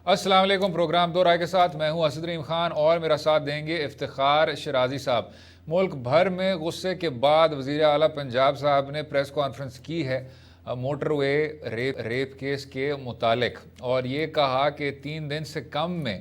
السلام علیکم۔ پروگرام دو رائے کے ساتھ میں ہوں اسدریم خان اور میرا ساتھ دیں گے افتخار شرازی صاحب۔ ملک بھر میں غصے کے بعد وزیر اعلیٰ پنجاب صاحب نے پریس کانفرنس کی ہے موٹر وے ریپ کیس کے متعلق، اور یہ کہا کہ 3 دن سے کم میں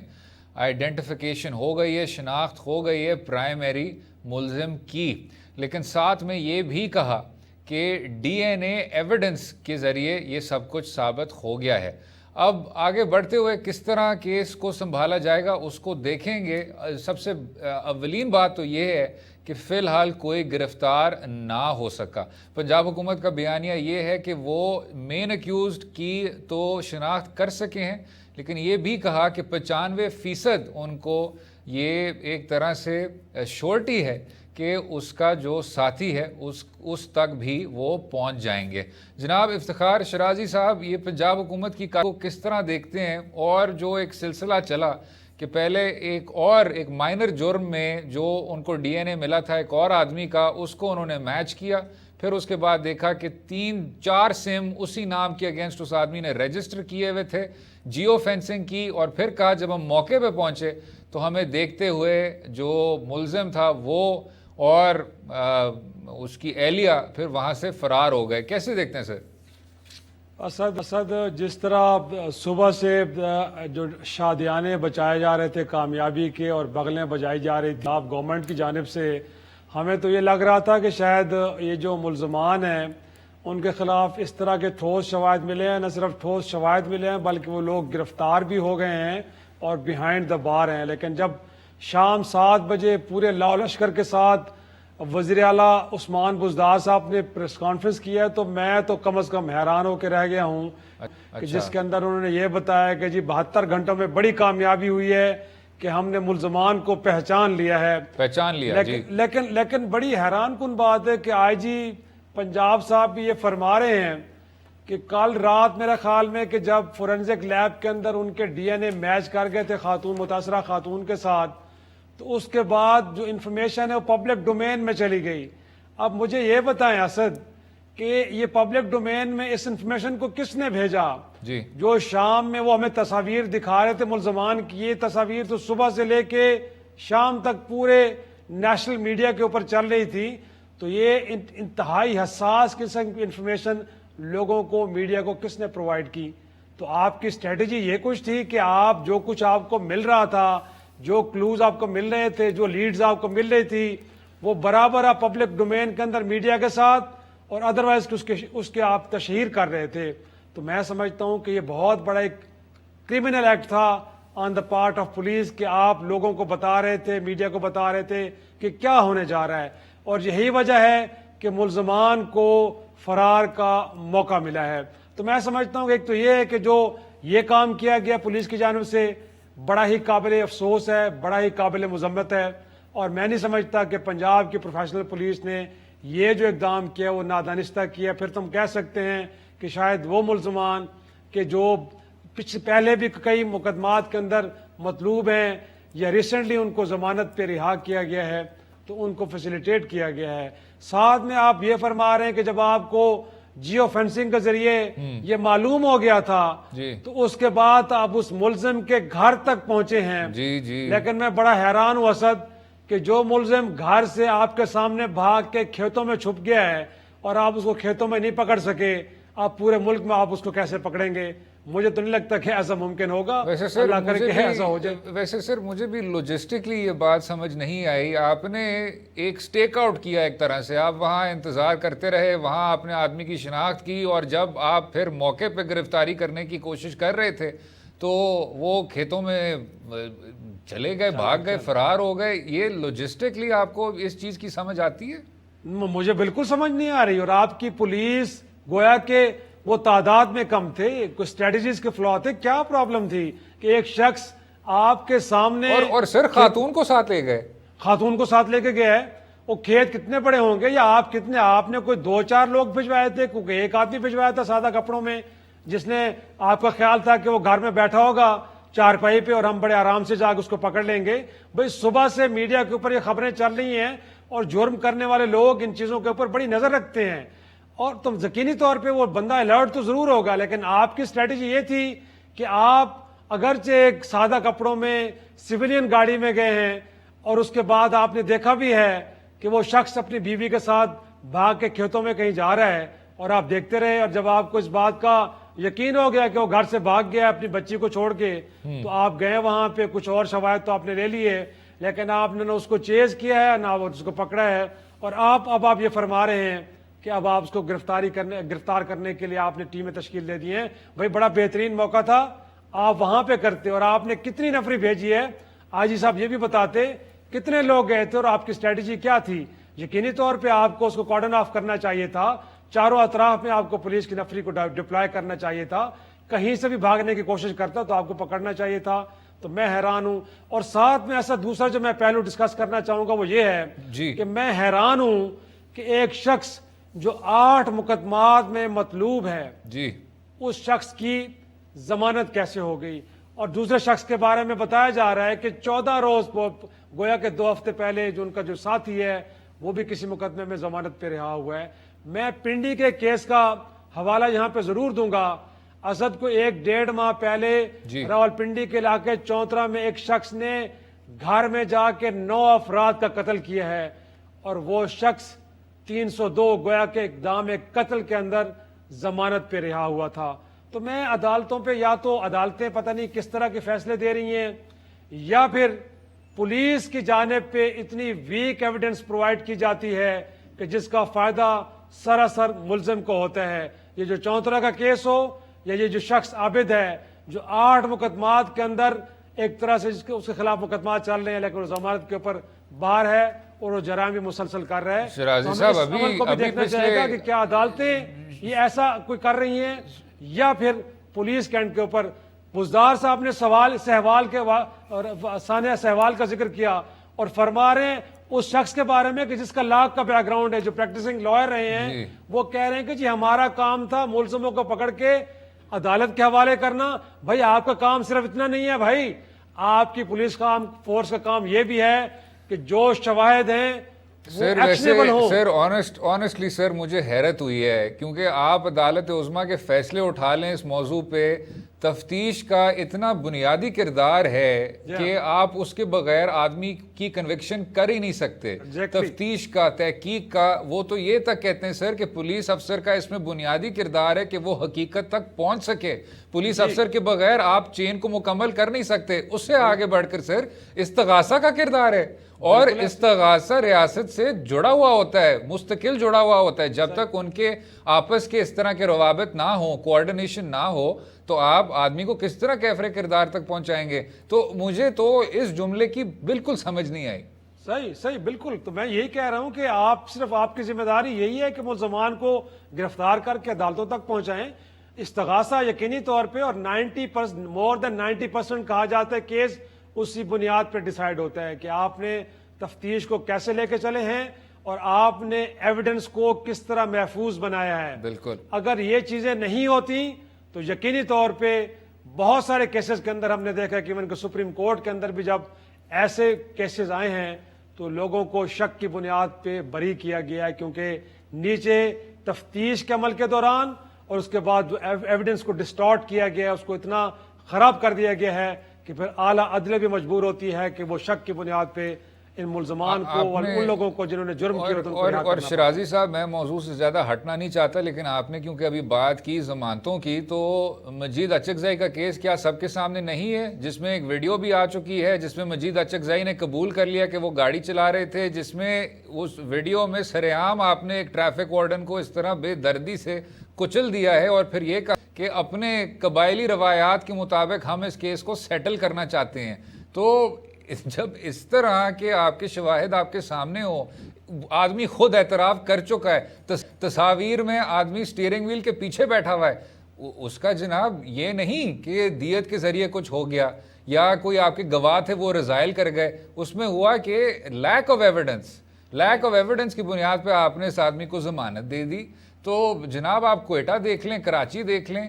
آئیڈینٹیفیکیشن ہو گئی ہے، شناخت ہو گئی ہے پرائمری ملزم کی، لیکن ساتھ میں یہ بھی کہا کہ ڈی این اے ایویڈنس کے ذریعے یہ سب کچھ ثابت ہو گیا ہے۔ اب آگے بڑھتے ہوئے کس طرح کیس کو سنبھالا جائے گا اس کو دیکھیں گے۔ سب سے اولین بات تو یہ ہے کہ فی الحال کوئی گرفتار نہ ہو سکا۔ پنجاب حکومت کا بیانیہ یہ ہے کہ وہ مین ایکیوزڈ کی تو شناخت کر سکے ہیں، لیکن یہ بھی کہا کہ 95% ان کو یہ ایک طرح سے شورٹی ہے کہ اس کا جو ساتھی ہے اس تک بھی وہ پہنچ جائیں گے۔ جناب افتخار شرازی صاحب، یہ پنجاب حکومت کی کو کس طرح دیکھتے ہیں؟ اور جو ایک سلسلہ چلا کہ پہلے ایک مائنر جرم میں جو ان کو ڈی این اے ملا تھا ایک اور آدمی کا، اس کو انہوں نے میچ کیا، پھر اس کے بعد دیکھا کہ 3-4 سم اسی نام کے اگینسٹ اس آدمی نے رجسٹر کیے ہوئے تھے، جیو فینسنگ کی، اور پھر کہا جب ہم موقع پہ پہنچے تو ہمیں دیکھتے ہوئے جو ملزم تھا وہ اور اس کی اہلیہ پھر وہاں سے فرار ہو گئے۔ کیسے دیکھتے ہیں سر؟ اسد جس طرح صبح سے جو شادیانے بچائے جا رہے تھے کامیابی کے اور بغلیں بجائی جا رہی تھی آپ گورنمنٹ کی جانب سے، ہمیں تو یہ لگ رہا تھا کہ شاید یہ جو ملزمان ہیں ان کے خلاف اس طرح کے ٹھوس شواہد ملے ہیں، نہ صرف ٹھوس شواہد ملے ہیں بلکہ وہ لوگ گرفتار بھی ہو گئے ہیں اور بیہائنڈ دا بار ہیں۔ لیکن جب شام 7 بجے پورے لاؤ لشکر کے ساتھ وزیر اعلیٰ عثمان بزدار صاحب نے پریس کانفرنس کیا تو میں تو کم از کم حیران ہو کے رہ گیا ہوں کہ جس کے اندر انہوں نے یہ بتایا کہ جی 72 گھنٹوں میں بڑی کامیابی ہوئی ہے کہ ہم نے ملزمان کو پہچان لیا ہے۔ لیکن بڑی حیران کن بات ہے کہ آئی جی پنجاب صاحب بھی یہ فرما رہے ہیں کہ کل رات میرے خیال میں کہ جب فورینزک لیب کے اندر ان کے ڈی این اے میچ کر گئے تھے متاثرہ خاتون کے ساتھ، تو اس کے بعد جو انفارمیشن ہے وہ پبلک ڈومین میں چلی گئی۔ اب مجھے یہ بتائیں اسد کہ یہ پبلک ڈومین میں اس انفارمیشن کو کس نے بھیجا؟ جی جو شام میں وہ ہمیں تصاویر دکھا رہے تھے ملزمان کی، یہ تصاویر تو صبح سے لے کے شام تک پورے نیشنل میڈیا کے اوپر چل رہی تھی، تو یہ انتہائی حساس قسم کی انفارمیشن لوگوں کو، میڈیا کو کس نے پرووائڈ کی؟ تو آپ کی اسٹریٹجی یہ کچھ تھی کہ آپ جو کچھ آپ کو مل رہا تھا، جو کلوز آپ کو مل رہے تھے، جو لیڈز آپ کو مل رہی تھی، وہ برابر آپ پبلک ڈومین کے اندر میڈیا کے ساتھ اور ادروائز اس کے آپ تشہیر کر رہے تھے؟ تو میں سمجھتا ہوں کہ یہ بہت بڑا ایک کرمنل ایکٹ تھا آن دا پارٹ آف پولیس کہ آپ لوگوں کو بتا رہے تھے، میڈیا کو بتا رہے تھے کہ کیا ہونے جا رہا ہے، اور یہی وجہ ہے کہ ملزمان کو فرار کا موقع ملا ہے۔ تو میں سمجھتا ہوں کہ ایک تو یہ ہے کہ جو یہ کام کیا گیا پولیس کی جانب سے بڑا ہی قابل افسوس ہے، بڑا ہی قابل مذمت ہے، اور میں نہیں سمجھتا کہ پنجاب کی پروفیشنل پولیس نے یہ جو اقدام کیا وہ نادانستہ کیا۔ پھر تم کہہ سکتے ہیں کہ شاید وہ ملزمان کہ جو پہلے بھی کئی مقدمات کے اندر مطلوب ہیں یا ریسنٹلی ان کو ضمانت پہ رہا کیا گیا ہے تو ان کو فیسیلیٹیٹ کیا گیا ہے۔ ساتھ میں آپ یہ فرما رہے ہیں کہ جب آپ کو جیو فینسنگ کے ذریعے یہ معلوم ہو گیا تھا تو اس کے بعد آپ اس ملزم کے گھر تک پہنچے ہیں۔ لیکن میں بڑا حیران ہوں اسد کہ جو ملزم گھر سے آپ کے سامنے بھاگ کے کھیتوں میں چھپ گیا ہے اور آپ اس کو کھیتوں میں نہیں پکڑ سکے، آپ پورے ملک میں آپ اس کو کیسے پکڑیں گے؟ مجھے تو نہیں لگتا کہ ایسا ممکن ہوگا۔ اللہ کرے کہ ایسا ہو جائے۔ ویسے سر مجھے بھی لوجسٹکلی یہ بات سمجھ نہیں آئی۔ آپ نے ایک سٹیک آؤٹ کیا ایک طرح سے، آپ وہاں انتظار کرتے رہے، وہاں آپ نے آدمی کی شناخت کی، اور جب آپ پھر موقع پہ گرفتاری کرنے کی کوشش کر رہے تھے تو وہ کھیتوں میں چلے گئے، بھاگ گئے، فرار ہو گئے۔ یہ لوجسٹکلی آپ کو اس چیز کی سمجھ آتی ہے؟ مجھے بالکل سمجھ نہیں آ رہی، اور آپ کی پولیس گویا کہ وہ تعداد میں کم تھے، کوئی اسٹریٹجیز کے فلاؤ تھے، کیا پرابلم تھی کہ ایک شخص آپ کے سامنے اور سر خاتون کو ساتھ لے گئے، خاتون کو ساتھ لے کے گیا ہے، وہ کھیت کتنے بڑے ہوں گے، یا آپ نے کوئی 2-4 لوگ بھجوائے تھے، کیونکہ ایک آدمی بھجوایا تھا سادہ کپڑوں میں جس نے آپ کا خیال تھا کہ وہ گھر میں بیٹھا ہوگا چارپائی پہ اور ہم بڑے آرام سے جا کے اس کو پکڑ لیں گے؟ بھائی صبح سے میڈیا کے اوپر یہ خبریں چل رہی ہیں اور جرم کرنے والے لوگ ان چیزوں کے اوپر بڑی نظر رکھتے ہیں، اور تم یقینی طور پہ وہ بندہ الرٹ تو ضرور ہوگا، لیکن آپ کی اسٹریٹجی یہ تھی کہ آپ اگرچہ ایک سادہ کپڑوں میں سویلین گاڑی میں گئے ہیں، اور اس کے بعد آپ نے دیکھا بھی ہے کہ وہ شخص اپنی بیوی کے ساتھ بھاگ کے کھیتوں میں کہیں جا رہا ہے، اور آپ دیکھتے رہے، اور جب آپ کو اس بات کا یقین ہو گیا کہ وہ گھر سے بھاگ گیا اپنی بچی کو چھوڑ کے، تو آپ گئے وہاں پہ، کچھ اور شواہد تو آپ نے لے لیے، لیکن آپ نے نہ اس کو چیز کیا ہے نہ اس کو پکڑا ہے، اور اب آپ یہ فرما رہے ہیں کہ اب آپ اس کو گرفتار کرنے کے لیے آپ نے ٹیمیں تشکیل دے دی ہیں۔ بھائی بڑا بہترین موقع تھا، آپ وہاں پہ کرتے، اور آپ نے کتنی نفری بھیجی ہے، آجی صاحب یہ بھی بتاتے کتنے لوگ گئے تھے اور آپ کی اسٹریٹجی کیا تھی؟ یقینی طور پہ آپ کو اس کو کارڈن آف کرنا چاہیے تھا، چاروں اطراف میں آپ کو پولیس کی نفری کو ڈپلائے کرنا چاہیے تھا، کہیں سے بھی بھاگنے کی کوشش کرتا تو آپ کو پکڑنا چاہیے تھا۔ تو میں حیران ہوں، اور ساتھ میں ایسا دوسرا جو میں پہلو ڈسکس کرنا چاہوں گا وہ یہ ہے جی کہ میں حیران ہوں کہ ایک شخص جو 8 مقدمات میں مطلوب ہے، جی اس شخص کی ضمانت کیسے ہو گئی؟ اور دوسرے شخص کے بارے میں بتایا جا رہا ہے کہ 14 روز گویا کہ 2 ہفتے پہلے جو ان کا جو ساتھی ہے وہ بھی کسی مقدمے میں ضمانت پہ رہا ہوا ہے۔ میں پنڈی کے کیس کا حوالہ یہاں پہ ضرور دوں گا۔ اسد کو 1.5 ماہ پہلے راول پنڈی کے علاقے چونترا میں ایک شخص نے گھر میں جا کے 9 افراد کا قتل کیا ہے، اور وہ شخص 302 گویا کے اقدام قتل کے اندر ضمانت پہ رہا ہوا تھا۔ تو میں عدالتوں پہ، یا تو عدالتیں پتہ نہیں کس طرح کے فیصلے دے رہی ہیں، یا پھر پولیس کی جانب پہ اتنی ویک ایویڈنس پرووائڈ کی جاتی ہے کہ جس کا فائدہ سراسر ملزم کو ہوتا ہے۔ یہ جو چونترا کا کیس ہو یا یہ جو شخص عابد ہے جو 8 مقدمات کے اندر ایک طرح سے اس کے خلاف مقدمات چل رہے ہیں، لیکن وہ ضمانت کے اوپر باہر ہے اور وہ جرائم بھی مسلسل کر رہا ہے۔ شرازی تو ہمیں صاحب اس عمل کو بھی دیکھنا چاہیے گا کہ کیا عدالتیں یہ ایسا کوئی کر رہی ہیں، یا پھر پولیس کینٹ کے اوپر۔ بزدار صاحب نے سہوال کے ثانیہ سہوال کا ذکر کیا اور فرما رہے ہیں اس شخص کے بارے میں کہ جس کا لاء کا بیک گراؤنڈ ہے، جو پریکٹسنگ لائر رہے ہیں، وہ کہہ رہے ہیں کہ جی ہمارا کام تھا ملزموں کو پکڑ کے عدالت کے حوالے کرنا۔ بھائی آپ کا کام صرف اتنا نہیں ہے، بھائی آپ کی پولیس فورس کا کام یہ بھی ہے کہ جو شواہد ہیں سر، ویسے سر آنیسٹلی سر مجھے حیرت ہوئی ہے، کیونکہ آپ عدالت عظمیٰ کے فیصلے اٹھا لیں اس موضوع پہ، تفتیش کا اتنا بنیادی کردار ہے کہ آپ اس کے بغیر آدمی کی کنوکشن کر ہی نہیں سکتے۔ تفتیش کا، تحقیق کا، وہ تو یہ تک کہتے ہیں سر کہ پولیس افسر کا اس میں بنیادی کردار ہے کہ وہ حقیقت تک پہنچ سکے۔ پولیس افسر کے بغیر آپ چین کو مکمل کر نہیں سکتے۔ اس سے آگے بڑھ کر سر استغاثہ کا کردار ہے، اور استغاثہ ریاست سے جڑا ہوا ہوتا ہے، مستقل جڑا ہوا ہوتا ہے۔ جب تک ان کے آپس کے اس طرح کے روابط نہ ہو، کوارڈینیشن نہ ہو، تو آپ آدمی کو کس طرح کیفر کردار تک پہنچائیں گے؟ تو مجھے تو اس جملے کی بالکل سمجھ نہیں آئی۔ صحیح بالکل۔ تو میں یہی کہہ رہا ہوں کہ آپ صرف آپ کی ذمہ داری یہی ہے کہ ملزمان کو گرفتار کر کے عدالتوں تک پہنچائیں۔ استغاثہ یقینی طور پہ، اور 90% مور دین 90% کہا جاتا ہے کیس اسی بنیاد پہ ڈیسائیڈ ہوتا ہے کہ آپ نے تفتیش کو کیسے لے کے چلے ہیں اور آپ نے ایویڈنس کو کس طرح محفوظ بنایا ہے۔ بالکل، اگر یہ چیزیں نہیں ہوتی تو یقینی طور پہ بہت سارے کیسز کے اندر ہم نے دیکھا کہ ایون کہ سپریم کورٹ کے اندر بھی جب ایسے کیسز آئے ہیں تو لوگوں کو شک کی بنیاد پہ بری کیا گیا ہے، کیونکہ نیچے تفتیش کے عمل کے دوران اور اس کے بعد جو ایویڈنس کو ڈسٹارٹ کیا گیا ہے، اس کو اتنا خراب کر دیا گیا ہے کہ پھر اعلیٰ عدلیہ بھی مجبور ہوتی ہے کہ وہ شک کی بنیاد پہ ان ملزمان کو اور ان لوگوں کو جنہوں نے جرم کیا۔ اور شرازی صاحب، میں موضوع سے زیادہ ہٹنا نہیں چاہتا، لیکن آپ نے کیونکہ ابھی بات کی ضمانتوں کی، تو مجید اچکزئی کا کیس کیا سب کے سامنے نہیں ہے، جس میں ایک ویڈیو بھی آ چکی ہے جس میں مجید اچکزئی نے قبول کر لیا کہ وہ گاڑی چلا رہے تھے، جس میں اس ویڈیو میں سر عام آپ نے ایک ٹریفک وارڈن کو اس طرح بے دردی سے کچل دیا ہے اور پھر یہ کہا کہ اپنے قبائلی روایات کے مطابق ہم اس کیس کو سیٹل کرنا چاہتے ہیں۔ تو جب اس طرح کے آپ کے شواہد آپ کے سامنے ہو، آدمی خود اعتراف کر چکا ہے، تصاویر میں آدمی سٹیئرنگ ویل کے پیچھے بیٹھا ہوا ہے، اس کا جناب یہ نہیں کہ دیت کے ذریعے کچھ ہو گیا یا کوئی آپ کے گواہ تھے وہ رزائل کر گئے، اس میں ہوا کہ لیک آف ایویڈنس کی بنیاد پہ آپ نے اس آدمی کو ضمانت دے دی۔ تو جناب آپ کوئٹہ دیکھ لیں، کراچی دیکھ لیں،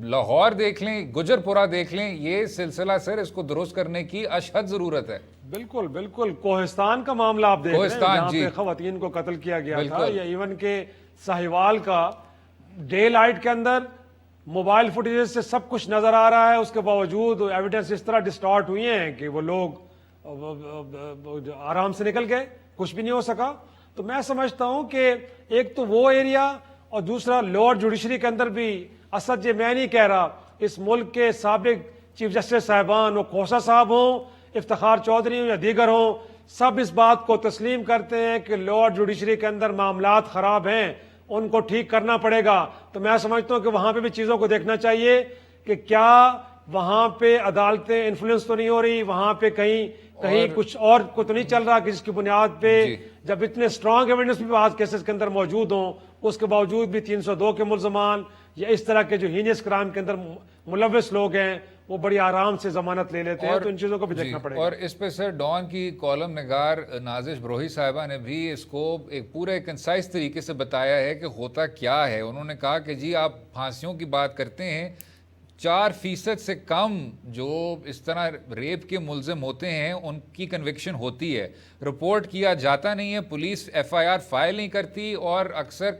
لاہور دیکھ لیں، گجر پورہ دیکھ لیں، یہ سلسلہ سر اس کو درست کرنے کی اشد ضرورت ہے۔ بالکل کوہستان کا معاملہ آپ دیکھ رہے ہیں جہاں پہ خواتین کو قتل کیا گیا تھا، یا ایون کہ ساہیوال کا ڈے لائٹ کے اندر موبائل فوٹیج سے سب کچھ نظر آ رہا ہے، اس کے باوجود ایویڈنس اس طرح ڈسٹارٹ ہوئی ہیں کہ وہ لوگ آرام سے نکل گئے، کچھ بھی نہیں ہو سکا. تو میں سمجھتا ہوں کہ ایک تو وہ ایریا، اور دوسرا لوور جوڈیشری کے اندر بھی اسد جی میں نہیں کہہ رہا، اس ملک کے سابق چیف جسٹس صاحبان، وہ کھوسہ صاحب ہوں، افتخار چودھری ہوں یا دیگر ہوں، سب اس بات کو تسلیم کرتے ہیں کہ لوور جوڈیشری کے اندر معاملات خراب ہیں، ان کو ٹھیک کرنا پڑے گا. تو میں سمجھتا ہوں کہ وہاں پہ بھی چیزوں کو دیکھنا چاہیے کہ کیا وہاں پہ عدالتیں انفلوئنس تو نہیں ہو رہی، وہاں پہ کہیں کچھ اور کو تو نہیں چل رہا کہ جس کی بنیاد پہ جب اتنے اسٹرانگ ایویڈنس بھی بعض کیسز کے اندر موجود ہوں، اس کے باوجود بھی 302 کے ملزمان یا اس طرح کے جو ہینیس کرائم کے اندر ملوث لوگ ہیں وہ بڑی آرام سے ضمانت لے لیتے ہیں. تو ان چیزوں کو بھی دیکھنا پڑے گا. اور اس پہ سر ڈان کی کالم نگار نازش بروہی صاحبہ نے بھی اس کو ایک پورے کنسائز طریقے سے بتایا ہے کہ ہوتا کیا ہے. انہوں نے کہا کہ جی آپ پھانسیوں کی بات کرتے ہیں، 4% سے کم جو اس طرح ریپ کے ملزم ہوتے ہیں ان کی کنوکشن ہوتی ہے، رپورٹ کیا جاتا نہیں ہے، پولیس FIR فائل نہیں کرتی، اور اکثر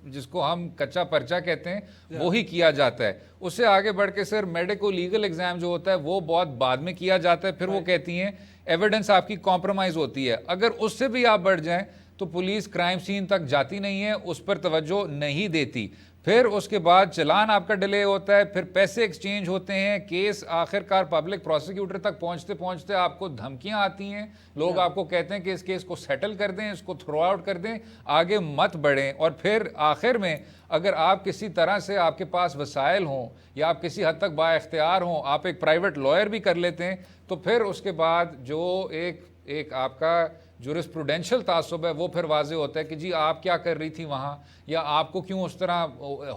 جس کو ہم کچا پرچہ کہتے ہیں وہی کیا جاتا ہے. اس سے آگے بڑھ کے سر میڈیکو لیگل ایگزام جو ہوتا ہے وہ بہت بعد میں کیا جاتا ہے. پھر وہ کہتی ہیں ایویڈنس آپ کی کمپرومائز ہوتی ہے. اگر اس سے بھی آپ بڑھ جائیں تو پولیس کرائم سین تک جاتی نہیں ہے، اس پر توجہ نہیں دیتی. پھر اس کے بعد چلان آپ کا ڈیلے ہوتا ہے، پھر پیسے ایکسچینج ہوتے ہیں، کیس آخر کار پبلک پروسیکیوٹر تک پہنچتے پہنچتے آپ کو دھمکیاں آتی ہیں، لوگ آپ کو کہتے ہیں کہ اس کیس کو سیٹل کر دیں، اس کو تھرو آؤٹ کر دیں، آگے مت بڑھیں. اور پھر آخر میں اگر آپ کسی طرح سے آپ کے پاس وسائل ہوں یا آپ کسی حد تک با اختیار ہوں، آپ ایک پرائیویٹ لائر بھی کر لیتے ہیں، تو پھر اس کے بعد جو ایک آپ کا جورسپروڈینشل تعصب ہے وہ پھر واضح ہوتا ہے کہ جی آپ کیا کر رہی تھی وہاں، یا آپ کو کیوں اس طرح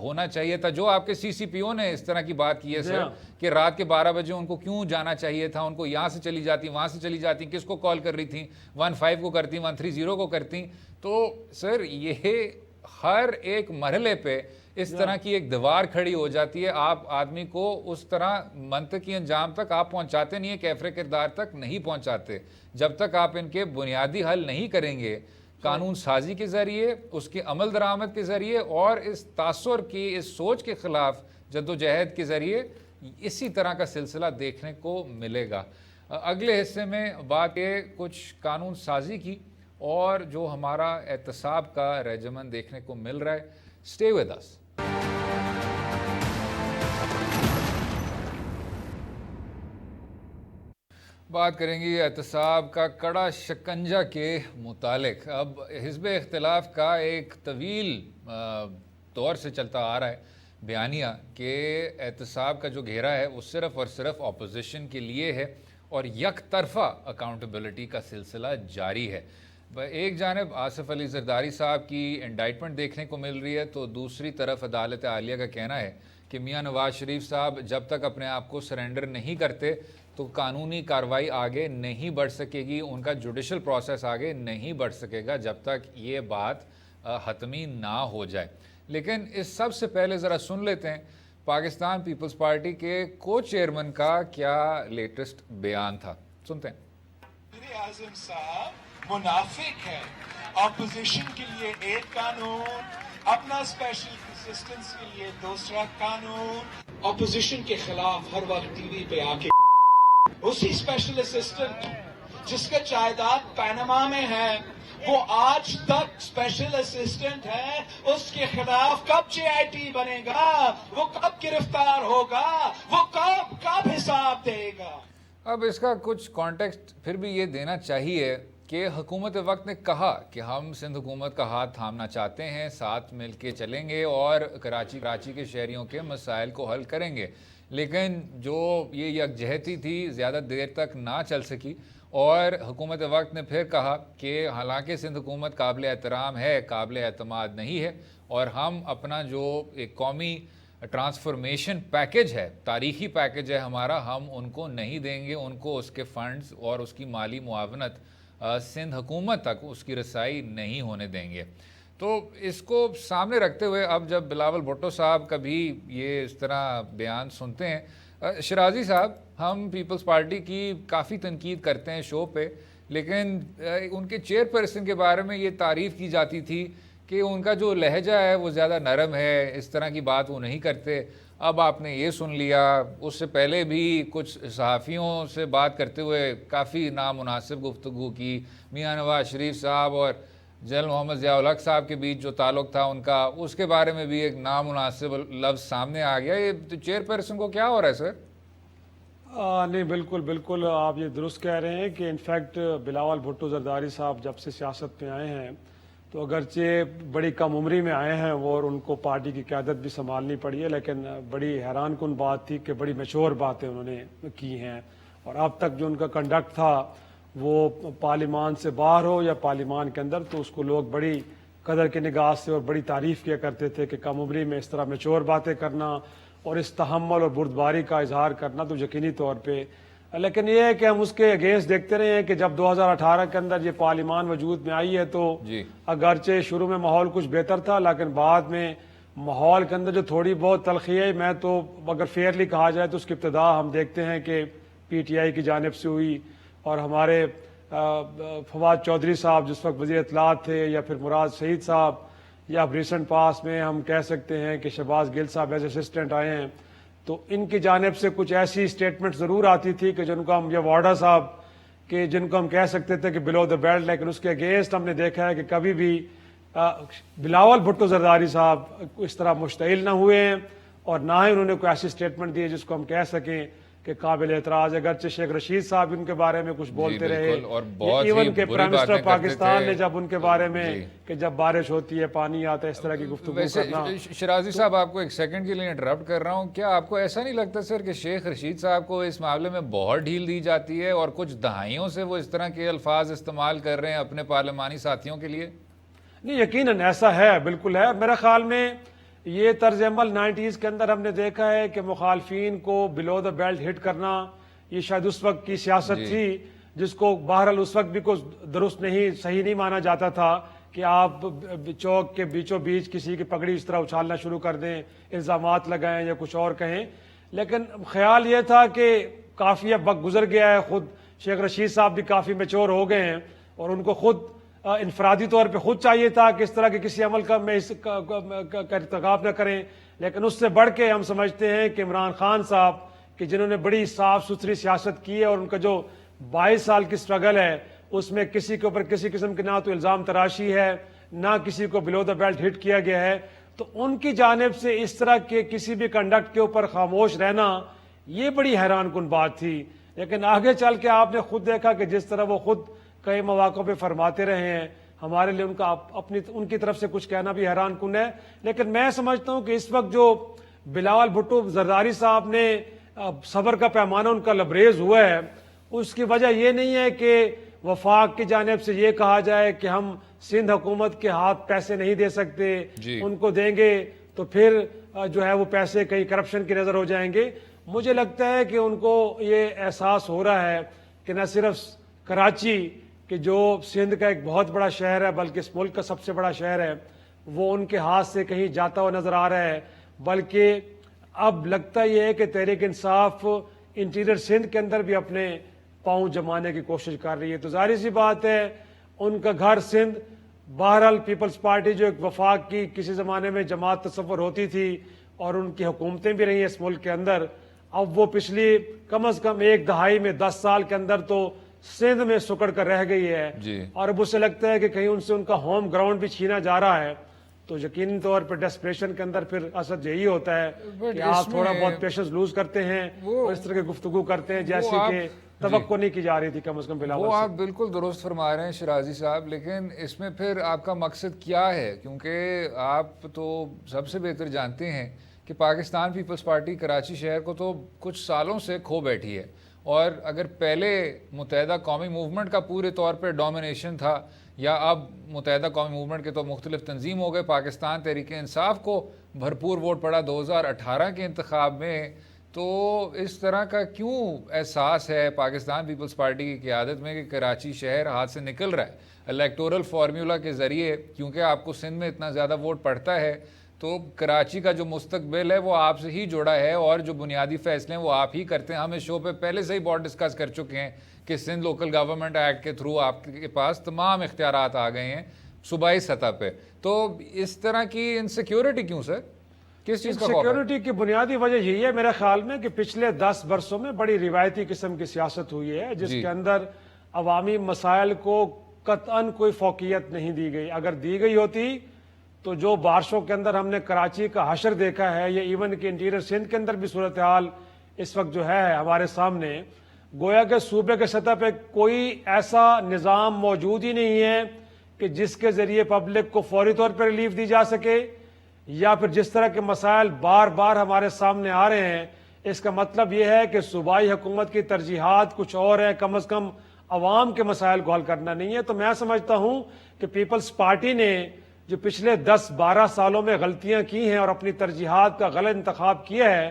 ہونا چاہیے تھا. جو آپ کے CCPO نے اس طرح کی بات کی ہے سر کہ رات کے 12 بجے ان کو کیوں جانا چاہیے تھا، ان کو یہاں سے چلی جاتی، وہاں سے چلی جاتی، کس کو کال کر رہی تھیں، 15 کو کرتی، 130 کو کرتی. تو سر یہ ہر ایک مرحلے پہ اس طرح کی ایک دیوار کھڑی ہو جاتی ہے. آپ آدمی کو اس طرح منطقی انجام تک آپ پہنچاتے نہیں ہیں، کیفر کردار تک نہیں پہنچاتے جب تک آپ ان کے بنیادی حل نہیں کریں گے قانون سازی کے ذریعے، اس کے عمل درآمد کے ذریعے، اور اس تاثر کی اس سوچ کے خلاف جدوجہد کے ذریعے. اسی طرح کا سلسلہ دیکھنے کو ملے گا. اگلے حصے میں بات ہے کچھ قانون سازی کی اور جو ہمارا احتساب کا رجمن دیکھنے کو مل رہا ہے. Stay with us. بات کریں گے احتساب کا کڑا شکنجہ کے متعلق. اب حزب اختلاف کا ایک طویل دور سے چلتا آ رہا ہے بیانیہ کہ احتساب کا جو گھیرا ہے وہ صرف اور صرف اپوزیشن کے لیے ہے اور یک طرفہ اکاؤنٹیبلٹی کا سلسلہ جاری ہے. ایک جانب آصف علی زرداری صاحب کی انڈائٹمنٹ دیکھنے کو مل رہی ہے، تو دوسری طرف عدالت عالیہ کا کہنا ہے کہ میاں نواز شریف صاحب جب تک اپنے آپ کو سرنڈر نہیں کرتے تو قانونی کارروائی آگے نہیں بڑھ سکے گی، ان کا جوڈیشل پروسیس آگے نہیں بڑھ سکے گا جب تک یہ بات حتمی نہ ہو جائے. لیکن اس سب سے پہلے ذرا سن لیتے ہیں پاکستان پیپلز پارٹی کے کو چیئرمین کا کیا لیٹسٹ بیان تھا. سنتے ہیں. اعظم صاحب منافق ہے. اپوزیشن کے لیے ایک قانون، اپنا اسپیشل اسسٹنس کے لیے دوسرا قانون. اپوزیشن کے خلاف ہر وقت ٹی وی پہ آ کے اسی اسپیشل اسسٹنٹ جس کا جائیداد پیناما میں ہے وہ آج تک اسپیشل اسسٹنٹ ہے، اس کے خلاف کب JIT بنے گا، وہ کب گرفتار ہوگا، وہ کب حساب دے گا. اب اس کا کچھ کانٹیکسٹ پھر بھی یہ دینا چاہیے کہ حکومت وقت نے کہا کہ ہم سندھ حکومت کا ہاتھ تھامنا چاہتے ہیں، ساتھ مل کے چلیں گے اور کراچی کے شہریوں کے مسائل کو حل کریں گے. لیکن جو یہ یکجہتی تھی زیادہ دیر تک نہ چل سکی، اور حکومت وقت نے پھر کہا کہ حالانکہ سندھ حکومت قابل احترام ہے، قابل اعتماد نہیں ہے، اور ہم اپنا جو ایک قومی ٹرانسفارمیشن پیکج ہے، تاریخی پیکج ہے ہمارا، ہم ان کو نہیں دیں گے، ان کو اس کے فنڈز اور اس کی مالی معاونت سندھ حکومت تک اس کی رسائی نہیں ہونے دیں گے. تو اس کو سامنے رکھتے ہوئے اب جب بلاول بھٹو صاحب کا بھی یہ اس طرح بیان سنتے ہیں، شرازی صاحب ہم پیپلز پارٹی کی کافی تنقید کرتے ہیں شو پہ، لیکن ان کے چیئر پرسن کے بارے میں یہ تعریف کی جاتی تھی کہ ان کا جو لہجہ ہے وہ زیادہ نرم ہے, اس طرح کی بات وہ نہیں کرتے. اب آپ نے یہ سن لیا, اس سے پہلے بھی کچھ صحافیوں سے بات کرتے ہوئے کافی نامناسب گفتگو کی. میاں نواز شریف صاحب اور جنرل محمد ضیاء الحق صاحب کے بیچ جو تعلق تھا ان کا, اس کے بارے میں بھی ایک نامناسب لفظ سامنے آ گیا. یہ چیئر پرسن کو کیا ہو رہا ہے سر؟ نہیں بالکل بالکل آپ یہ درست کہہ رہے ہیں کہ انفیکٹ بلاول بھٹو زرداری صاحب جب سے سیاست میں آئے ہیں تو اگرچہ بڑی کم عمری میں آئے ہیں وہ, اور ان کو پارٹی کی قیادت بھی سنبھالنی پڑی ہے, لیکن بڑی حیران کن بات تھی کہ بڑی میچور باتیں انہوں نے کی ہیں. اور اب تک جو ان کا کنڈکٹ تھا وہ پارلیمان سے باہر ہو یا پارلیمان کے اندر, تو اس کو لوگ بڑی قدر کی نگاہ سے اور بڑی تعریف کیا کرتے تھے کہ کم عمری میں اس طرح میچور باتیں کرنا اور اس تحمل اور بردباری کا اظہار کرنا تو یقینی طور پہ. لیکن یہ ہے کہ ہم اس کے اگینسٹ دیکھتے رہے ہیں کہ جب 2018 کے اندر یہ پارلیمان وجود میں آئی ہے تو اگرچہ شروع میں ماحول کچھ بہتر تھا, لیکن بعد میں ماحول کے اندر جو تھوڑی بہت تلخی ہے, میں تو اگر فیئرلی کہا جائے تو اس کی ابتدا ہم دیکھتے ہیں کہ پی ٹی آئی کی جانب سے ہوئی, اور ہمارے فواد چودھری صاحب جس وقت وزیر اطلاعات تھے, یا پھر مراد شہید صاحب, یا اب ریسنٹ پاس میں ہم کہہ سکتے ہیں کہ شہباز گل صاحب ایز اسسٹنٹ آئے ہیں, تو ان کی جانب سے کچھ ایسی سٹیٹمنٹ ضرور آتی تھی کہ جن کو ہم, یا وارڈا صاحب کہ جن کو ہم کہہ سکتے تھے کہ بلو دا بیلٹ, لیکن اس کے اگینسٹ ہم نے دیکھا ہے کہ کبھی بھی بلاول بھٹو زرداری صاحب اس طرح مشتعل نہ ہوئے ہیں, اور نہ ہی انہوں نے کوئی ایسی سٹیٹمنٹ دی ہے جس کو ہم کہہ سکیں کہ قابل اعتراض. اگرچہ شیخ رشید صاحب ان کے بارے میں کچھ بولتے رہے, ایون کہ پرائم منسٹر پاکستان نے جب ان کے بارے میں کہ جب بارش ہوتی ہے پانی آتا ہے اس طرح کی گفتگو کرنا. شرازی صاحب آپ کو ایک سیکنڈ کے لیے انٹرپٹ کر رہا ہوں, کیا آپ کو ایسا نہیں لگتا سر کہ شیخ رشید صاحب کو اس معاملے میں بہت ڈھیل دی جاتی ہے اور کچھ دہائیوں سے وہ اس طرح کے الفاظ استعمال کر رہے ہیں اپنے پارلیمانی ساتھیوں کے لیے؟ نہیں, یقیناً ایسا ہے, بالکل ہے. میرا خیال میں یہ طرز عمل 90s کے اندر ہم نے دیکھا ہے کہ مخالفین کو بلو دا بیلٹ ہٹ کرنا, یہ شاید اس وقت کی سیاست تھی جس کو بہرحال اس وقت بھی کچھ درست نہیں, صحیح نہیں مانا جاتا تھا کہ آپ چوک کے بیچوں بیچ کسی کی پگڑی اس طرح اچھالنا شروع کر دیں, الزامات لگائیں یا کچھ اور کہیں. لیکن خیال یہ تھا کہ کافی اب وقت گزر گیا ہے, خود شیخ رشید صاحب بھی کافی میچور ہو گئے ہیں, اور ان کو خود انفرادی طور پہ خود چاہیے تھا کہ اس طرح کے کسی عمل کا ارتکاب نہ کریں. لیکن اس سے بڑھ کے ہم سمجھتے ہیں کہ عمران خان صاحب کہ جنہوں نے بڑی صاف ستھری سیاست کی ہے, اور ان کا جو 22 سال کی سٹرگل ہے اس میں کسی کے اوپر کسی قسم کے نہ تو الزام تراشی ہے, نہ کسی کو بلو دا بیلٹ ہٹ کیا گیا ہے, تو ان کی جانب سے اس طرح کے کسی بھی کنڈکٹ کے اوپر خاموش رہنا یہ بڑی حیران کن بات تھی. لیکن آگے چل کے آپ نے خود دیکھا کہ جس طرح وہ خود کئی مواقع پہ فرماتے رہے ہیں, ہمارے لیے ان کا ان کی طرف سے کچھ کہنا بھی حیران کن ہے. لیکن میں سمجھتا ہوں کہ اس وقت جو بلاول بھٹو زرداری صاحب نے صبر کا پیمانہ ان کا لبریز ہوا ہے, اس کی وجہ یہ نہیں ہے کہ وفاق کی جانب سے یہ کہا جائے کہ ہم سندھ حکومت کے ہاتھ پیسے نہیں دے سکتے, ان کو دیں گے تو پھر جو ہے وہ پیسے کہیں کرپشن کی نظر ہو جائیں گے. مجھے لگتا ہے کہ ان کو یہ احساس ہو رہا ہے کہ نہ صرف کراچی کہ جو سندھ کا ایک بہت بڑا شہر ہے بلکہ اس ملک کا سب سے بڑا شہر ہے, وہ ان کے ہاتھ سے کہیں جاتا ہوا نظر آ رہا ہے, بلکہ اب لگتا یہ ہے کہ تحریک انصاف انٹیریئر سندھ کے اندر بھی اپنے پاؤں جمانے کی کوشش کر رہی ہے. تو ظاہر سی بات ہے ان کا گھر سندھ, بہرحال پیپلز پارٹی جو ایک وفاق کی کسی زمانے میں جماعت تصور ہوتی تھی اور ان کی حکومتیں بھی رہی ہیں اس ملک کے اندر, اب وہ پچھلی کم از کم ایک دہائی میں 10 سال کے اندر تو سندھ میں سکڑ کر رہ گئی ہے, اور اب اسے لگتا ہے کہ کہیں ان سے ان کا ہوم گراؤنڈ بھی چھینا جا رہا ہے. تو یقینی طور پر ڈیسپریشن کے اندر پھر اثر یہی ہوتا ہے کہ آپ تھوڑا بہت پیشنس لوز کرتے ہیں اور اس طرح کی گفتگو کرتے ہیں جیسے کہ توقع نہیں کی جا رہی تھی کم از کم بلاول. وہ آپ بالکل درست فرما رہے ہیں شرازی صاحب, لیکن اس میں پھر آپ کا مقصد کیا ہے؟ کیونکہ آپ تو سب سے بہتر جانتے ہیں کہ پاکستان پیپلز پارٹی کراچی شہر کو تو کچھ سالوں سے کھو بیٹھی ہے, اور اگر پہلے متحدہ قومی موومنٹ کا پورے طور پہ ڈومینیشن تھا, یا اب متحدہ قومی موومنٹ کے تو مختلف تنظیم ہو گئے, پاکستان تحریک انصاف کو بھرپور ووٹ پڑا 2018 کے انتخاب میں, تو اس طرح کا کیوں احساس ہے پاکستان پیپلز پارٹی کی قیادت میں کہ کراچی شہر ہاتھ سے نکل رہا ہے الیکٹورل فارمولا کے ذریعے؟ کیونکہ آپ کو سندھ میں اتنا زیادہ ووٹ پڑتا ہے تو کراچی کا جو مستقبل ہے وہ آپ سے ہی جڑا ہے, اور جو بنیادی فیصلے ہیں وہ آپ ہی کرتے ہیں. ہم اس شو پہ پہلے سے ہی بہت ڈسکس کر چکے ہیں کہ سندھ لوکل گورنمنٹ ایکٹ کے تھرو آپ کے پاس تمام اختیارات آ گئے ہیں. صوبائی سطح پہ. تو اس طرح کی انسیکیورٹی کیوں سر؟ کس چیز کا خوف ہے؟ سیکیورٹی کی بنیادی وجہ یہی ہے میرے خیال میں کہ پچھلے 10 برسوں میں بڑی روایتی قسم کی سیاست ہوئی ہے جس کے اندر عوامی مسائل کو قطعاً کوئی فوقیت نہیں دی گئی. اگر دی گئی ہوتی تو جو بارشوں کے اندر ہم نے کراچی کا حشر دیکھا ہے یا ایون کہ انٹیریئر سندھ کے اندر بھی صورتحال اس وقت جو ہے ہمارے سامنے، گویا کہ صوبے کے سطح پہ کوئی ایسا نظام موجود ہی نہیں ہے کہ جس کے ذریعے پبلک کو فوری طور پر ریلیف دی جا سکے، یا پھر جس طرح کے مسائل بار بار ہمارے سامنے آ رہے ہیں اس کا مطلب یہ ہے کہ صوبائی حکومت کی ترجیحات کچھ اور ہیں، کم از کم عوام کے مسائل کو حل کرنا نہیں ہے. تو میں سمجھتا ہوں کہ پیپلز پارٹی نے جو پچھلے 10-12 سالوں میں غلطیاں کی ہیں اور اپنی ترجیحات کا غلط انتخاب کیا ہے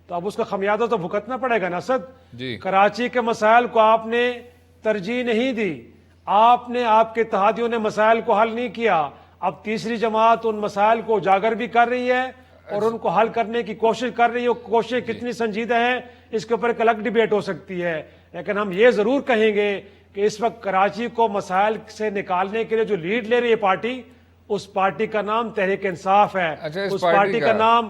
تو اب اس کا خمیازہ تو بھگتنا پڑے گا نا اسد. کراچی کے مسائل کو آپ نے ترجیح نہیں دی، آپ نے، آپ کے اتحادیوں نے مسائل کو حل نہیں کیا. اب تیسری جماعت ان مسائل کو اجاگر بھی کر رہی ہے اور ان کو حل کرنے کی کوشش کر رہی ہے. کوشش کتنی سنجیدہ ہیں اس کے اوپر ایک الگ ڈیبیٹ ہو سکتی ہے، لیکن ہم یہ ضرور کہیں گے کہ اس وقت کراچی کو مسائل سے نکالنے کے لیے جو لیڈ لے رہی ہے پارٹی، اس پارٹی کا نام تحریک انصاف ہے. اس پارٹی کا نام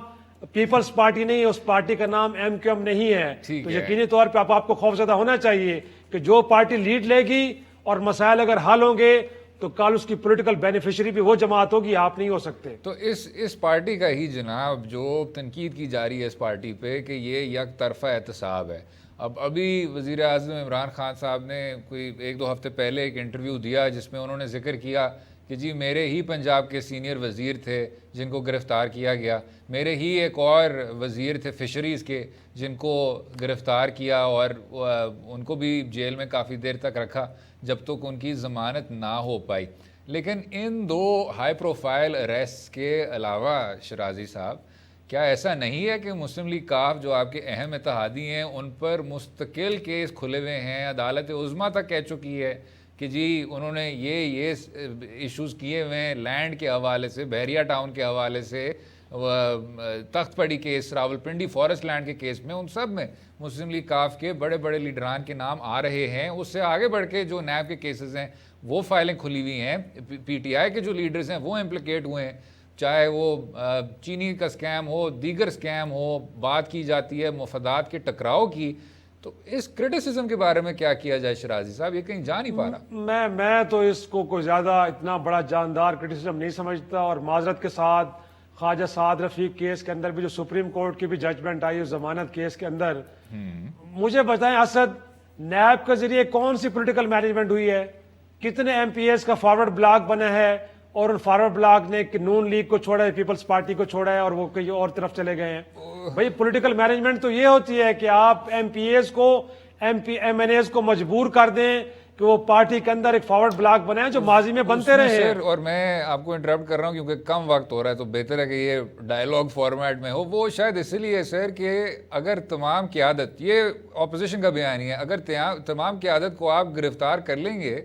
پیپلز پارٹی نہیں ہے، اس پارٹی کا نام MQM نہیں ہے. تو یقینی طور پہ آپ کو خوفزدہ ہونا چاہیے کہ جو پارٹی لیڈ لے گی اور مسائل اگر حل ہوں گے تو کل اس کی پولیٹیکل بینیفیشری بھی وہ جماعت ہوگی، آپ نہیں ہو سکتے. تو اس پارٹی کا ہی جناب جو تنقید کی جا رہی ہے اس پارٹی پہ کہ یہ یک طرفہ احتساب ہے. اب ابھی وزیر اعظم عمران خان صاحب نے کوئی 1-2 ہفتے پہلے ایک انٹرویو دیا جس میں انہوں نے ذکر کیا کہ جی میرے ہی پنجاب کے سینئر وزیر تھے جن کو گرفتار کیا گیا، میرے ہی ایک اور وزیر تھے فشریز کے جن کو گرفتار کیا اور ان کو بھی جیل میں کافی دیر تک رکھا جب تک ان کی ضمانت نہ ہو پائی. لیکن ان 2 ہائی پروفائل اریسٹ کے علاوہ شرازی صاحب کیا ایسا نہیں ہے کہ مسلم لیگ کاف جو آپ کے اہم اتحادی ہیں ان پر مستقل کیس کھلے ہوئے ہیں؟ عدالت عظمیٰ تک کہہ چکی ہے کہ جی انہوں نے یہ ایشوز کیے ہوئے ہیں لینڈ کے حوالے سے، بحریہ ٹاؤن کے حوالے سے، تخت پڑی کیس، راولپنڈی فارسٹ لینڈ کے کیس میں، ان سب میں مسلم لیگ کاف کے بڑے بڑے لیڈران کے نام آ رہے ہیں. اس سے آگے بڑھ کے جو نیب کے کیسز ہیں وہ فائلیں کھلی ہوئی ہیں. PTI کے جو لیڈرز ہیں وہ امپلیکیٹ ہوئے ہیں، چاہے وہ چینی کا سکیم ہو، دیگر سکیم ہو، بات کی جاتی ہے مفادات کے ٹکراؤ کی. تو اس کرٹیسزم کے بارے میں کیا کیا جائے شرازی صاحب؟ یہ کہیں جا نہیں پا رہا. میں تو اس کو کوئی زیادہ اتنا بڑا جاندار کرٹیسزم نہیں سمجھتا. اور معذرت کے ساتھ خواجہ سعد رفیق کیس کے اندر بھی جو سپریم کورٹ کی بھی ججمنٹ آئی اس ضمانت کیس کے اندر، مجھے بتائیں اسد نیب کے ذریعے کون سی پولیٹیکل مینجمنٹ ہوئی ہے؟ کتنے MPs کا فارورڈ بلاک بنا ہے اور ان فارورڈ بلاک نے نون لیگ کو چھوڑا ہے، پیپلز پارٹی کو چھوڑا ہے اور وہ کہیں اور طرف چلے گئے ہیں. بھائی پولیٹیکل مینجمنٹ تو یہ ہوتی ہے کہ آپ MPs کو MNAs کو مجبور کر دیں کہ وہ پارٹی کے اندر ایک فارورڈ بلاک بنائیں جو ماضی میں بنتے رہے ہیں. اور میں آپ کو انٹرپٹ کر رہا ہوں کیونکہ کم وقت ہو رہا ہے تو بہتر ہے کہ یہ ڈائیلاگ فارمیٹ میں ہو. وہ شاید اس لیے ہے سر کہ اگر تمام قیادت، یہ اپوزیشن کا بیان ہی ہے، اگر تمام قیادت کو آپ گرفتار کر لیں گے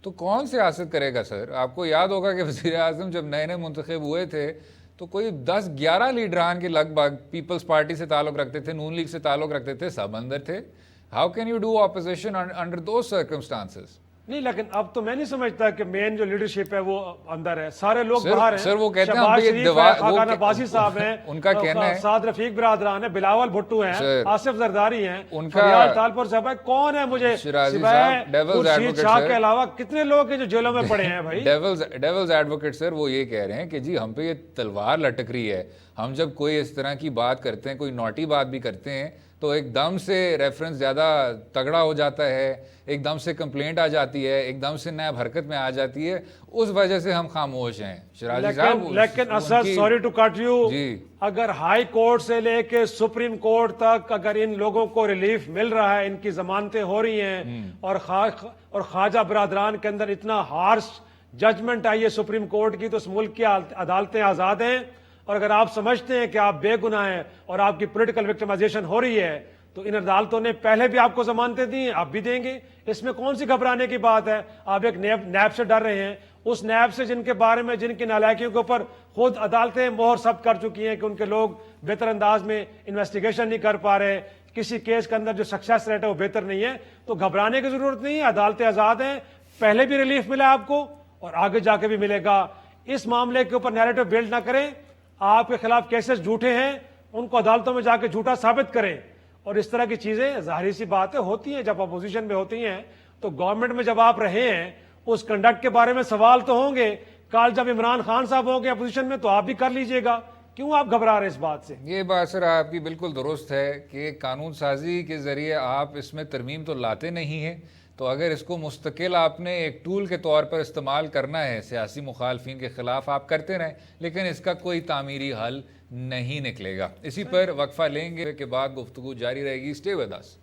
تو کون سیاست کرے گا سر؟ آپ کو یاد ہوگا کہ وزیر اعظم جب نئے منتخب ہوئے تھے تو کوئی 10-11 لیڈران کے لگ بھگ پیپلز پارٹی سے تعلق رکھتے تھے، نون لیگ سے تعلق رکھتے تھے، سب اندر تھے. How can you do opposition under those circumstances? نہیں، لیکن اب تو میں نہیں سمجھتا کہ مین جو لیڈرشپ ہے وہ اندر ہے، سارے لوگ باہر ہیں. سر وہ کہتے ہیں شہباز شریف ہے، خاقان عباسی صاحب ہیں، ان کا کہنا ہے، سعد رفیق برادران ہیں، بلاول بھٹو ہیں، آصف زرداری ہیں، فریال تالپور صاحب ہے. کون ہے مجھے سوائے خورشید شاہ کے علاوہ کتنے لوگ ہیں جو جیلوں میں پڑے ہیں؟ بھائی ڈیولز ایڈوکیٹ سر وہ یہ کہہ رہے ہیں کہ جی ہم پہ یہ تلوار لٹک رہی ہے، ہم جب کوئی اس طرح کی بات کرتے ہیں، کوئی نوٹی بات بھی کرتے ہیں تو ایک دم سے ریفرنس زیادہ تگڑا ہو جاتا ہے، ایک دم سے کمپلینٹ آ جاتی ہے، ایک دم سے نیب حرکت میں آ جاتی ہے، اس وجہ سے ہم خاموش ہیں. شرازی صاحب لیکن Asad sorry to cut you, اگر ہائی کورٹ سے لے کے سپریم کورٹ تک اگر ان لوگوں کو ریلیف مل رہا ہے، ان کی ضمانتیں ہو رہی ہیں اور خواجہ برادران کے اندر اتنا ہارش ججمنٹ آئی ہے سپریم کورٹ کی، تو اس ملک کی عدالتیں آزاد ہیں. اور اگر آپ سمجھتے ہیں کہ آپ بے گناہ ہیں اور آپ کی پولیٹیکل وکٹمائزیشن ہو رہی ہے تو ان عدالتوں نے پہلے بھی آپ کو ضمانتیں دی ہیں، آپ بھی دیں گے. اس میں کون سی گھبرانے کی بات ہے؟ آپ ایک نیب سے ڈر رہے ہیں، اس نیب سے جن کے بارے میں، جن کی نالائکیوں کے اوپر خود عدالتیں مہر ثبت کر چکی ہیں کہ ان کے لوگ بہتر انداز میں انویسٹیگیشن نہیں کر پا رہے، کسی کیس کے اندر جو سکسیس ریٹ ہے وہ بہتر نہیں ہے. تو گھبرانے کی ضرورت نہیں ہے، عدالتیں آزاد ہیں. پہلے بھی ریلیف ملا آپ کو اور آگے جا کے بھی ملے گا. اس معاملے کے اوپر نیریٹو بلڈ نہ کریں. آپ کے خلاف کیسز جھوٹے ہیں, ان کو عدالتوں میں جا کے جھوٹا ثابت کریں. اور اس طرح کی چیزیں ظاہری سی باتیں ہوتی ہیں جب اپوزیشن میں ہوتی ہیں. تو گورنمنٹ میں جب آپ رہے ہیں اس کنڈکٹ کے بارے میں سوال تو ہوں گے. کل جب عمران خان صاحب ہوں گے اپوزیشن میں تو آپ بھی کر لیجئے گا. کیوں آپ گھبرا رہے ہیں اس بات سے؟ یہ بات سر آپ کی بالکل درست ہے کہ قانون سازی کے ذریعے آپ اس میں ترمیم تو لاتے نہیں ہیں. تو اگر اس کو مستقل آپ نے ایک ٹول کے طور پر استعمال کرنا ہے سیاسی مخالفین کے خلاف, آپ کرتے رہیں, لیکن اس کا کوئی تعمیری حل نہیں نکلے گا. اسی پر وقفہ لیں گے, کے بعد گفتگو جاری رہے گی. Stay with us.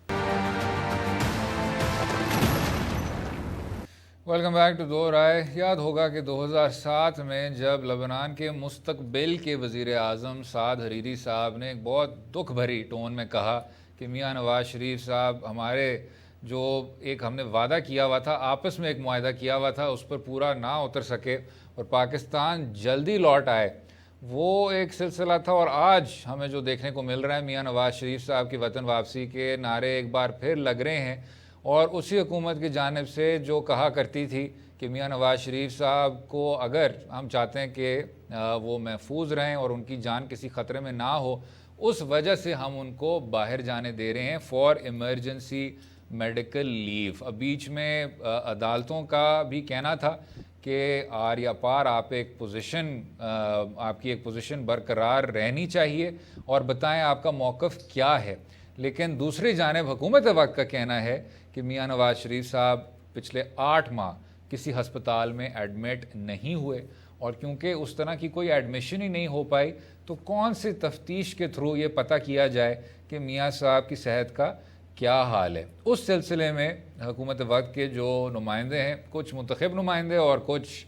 Welcome back to دو رائے. یاد ہوگا کہ 2007 میں جب لبنان کے مستقبل کے وزیر اعظم سعد حریری صاحب نے ایک بہت دکھ بھری ٹون میں کہا کہ میاں نواز شریف صاحب ہمارے جو ایک ہم نے وعدہ کیا ہوا تھا, آپس میں ایک معاہدہ کیا ہوا تھا, اس پر پورا نہ اتر سکے اور پاکستان جلدی لوٹ آئے, وہ ایک سلسلہ تھا. اور آج ہمیں جو دیکھنے کو مل رہا ہے, میاں نواز شریف صاحب کی وطن واپسی کے نعرے ایک بار پھر لگ رہے ہیں. اور اسی حکومت کی جانب سے جو کہا کرتی تھی کہ میاں نواز شریف صاحب کو اگر ہم چاہتے ہیں کہ وہ محفوظ رہیں اور ان کی جان کسی خطرے میں نہ ہو, اس وجہ سے ہم ان کو باہر جانے دے رہے ہیں فار ایمرجنسی میڈیکل لیو. اب بیچ میں عدالتوں کا بھی کہنا تھا کہ آر یا پار آپ کی ایک پوزیشن برقرار رہنی چاہیے اور بتائیں آپ کا موقف کیا ہے. لیکن دوسری جانب حکومت وقت کا کہنا ہے کہ میاں نواز شریف صاحب پچھلے 8 ماہ کسی ہسپتال میں ایڈمٹ نہیں ہوئے, اور کیونکہ اس طرح کی کوئی ایڈمیشن ہی نہیں ہو پائی تو کون سی تفتیش کے تھرو یہ پتہ کیا جائے کہ میاں صاحب کی صحت کا کیا حال ہے. اس سلسلے میں حکومت وقت کے جو نمائندے ہیں, کچھ منتخب نمائندے اور کچھ